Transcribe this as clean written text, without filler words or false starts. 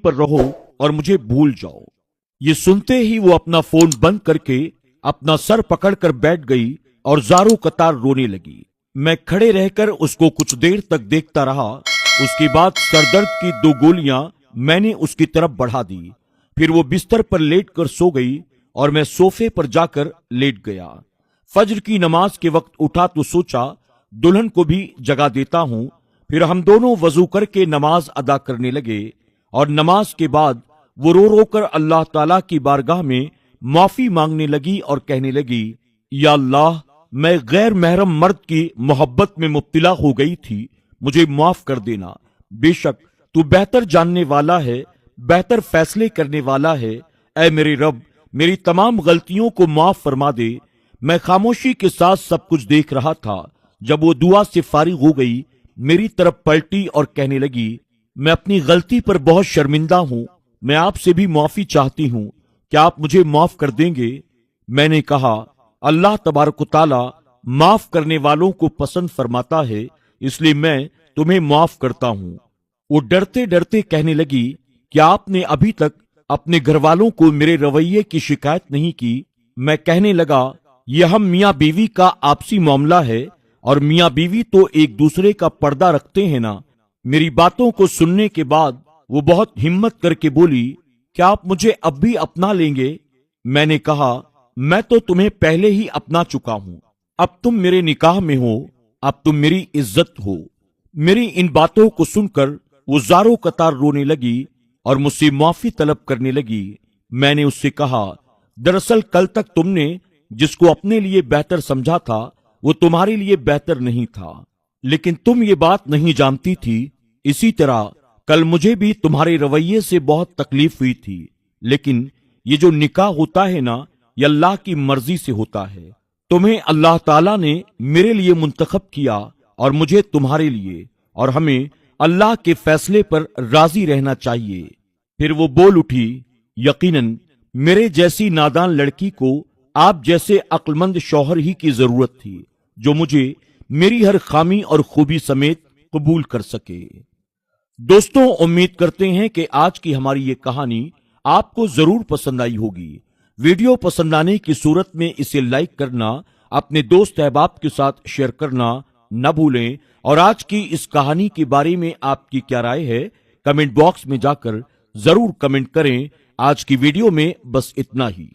पर रहो और मुझे भूल जाओ। ये सुनते ही वो अपना फोन बंद करके अपना सर पकड़कर बैठ गई और जारो कतार रोने लगी। मैं खड़े रहकर उसको कुछ देर तक देखता रहा। उसके बाद सरदर्द की 2 गोलियां मैंने उसकी तरफ बढ़ा दी। फिर वो बिस्तर पर लेटकर सो गई और मैं सोफे पर जाकर लेट गया। फज्र की नमाज के वक्त उठा तो सोचा दुल्हन को भी जगा देता हूं। फिर हम दोनों वजू करके नमाज अदा करने लगे और नमाज के बाद वो रो रो कर अल्लाह ताला की बारगाह में माफी मांगने लगी और कहने लगी, या अल्लाह, मैं गैर महरम मर्द की मोहब्बत में मुब्तिला हो गई थी, मुझे माफ कर देना। बेशक तू बेहतर जानने वाला है, बेहतर फैसले करने वाला है। ऐ मेरे रब, मेरी तमाम गलतियों को माफ फरमा दे। मैं खामोशी के साथ सब कुछ देख रहा था। जब वो दुआ से फारिग हो गई, मेरी तरफ पलटी और कहने लगी, मैं अपनी गलती पर बहुत शर्मिंदा हूं, मैं आपसे भी माफी चाहती हूं, क्या आप मुझे माफ कर देंगे? मैंने कहा, अल्लाह तबारक ताला माफ करने वालों को पसंद फरमाता है, इसलिए मैं तुम्हें माफ करता हूं। वो डरते डरते कहने लगी, क्या आपने अभी तक अपने घर वालों को मेरे रवैये की शिकायत नहीं की? मैं कहने लगा, यह हम मियाँ बीवी का आपसी मामला है और मियाँ बीवी तो एक दूसरे का पर्दा रखते हैं ना। मेरी बातों को सुनने के बाद वो बहुत हिम्मत करके बोली, क्या आप मुझे अब भी अपना लेंगे? मैंने कहा, मैं तो तुम्हें पहले ही अपना चुका हूं, अब तुम मेरे निकाह में हो, अब तुम मेरी इज्जत हो। मेरी इन बातों को सुनकर वो जारो कतार रोने लगी और मुझसे माफी तलब करने लगी। मैंने उससे कहा, दरअसल कल तक तुमने जिसको अपने लिए बेहतर समझा था वो तुम्हारे लिए बेहतर नहीं था, लेकिन तुम ये बात नहीं जानती थी। इसी तरह कल मुझे भी तुम्हारे रवैये से बहुत तकलीफ हुई थी, लेकिन ये जो निकाह होता है ना, ये अल्लाह की मर्जी से होता है। तुम्हें अल्लाह ताला ने मेरे लिए मुंतखब किया और मुझे तुम्हारे लिए, और हमें अल्लाह के फैसले पर राजी रहना चाहिए। फिर वो बोल उठी, यकीनन मेरे जैसी नादान लड़की को आप जैसे अक्लमंद शौहर ही की जरूरत थी, जो मुझे मेरी हर खामी और खूबी समेत कबूल कर सके। दोस्तों, उम्मीद करते हैं कि आज की हमारी ये कहानी आपको जरूर पसंद आई होगी। वीडियो पसंद आने की सूरत में इसे लाइक करना, अपने दोस्त अहबाब के साथ शेयर करना न भूलें। और आज की इस कहानी के बारे में आपकी क्या राय है, कमेंट बॉक्स में जाकर जरूर कमेंट करें। आज की वीडियो में बस इतना ही।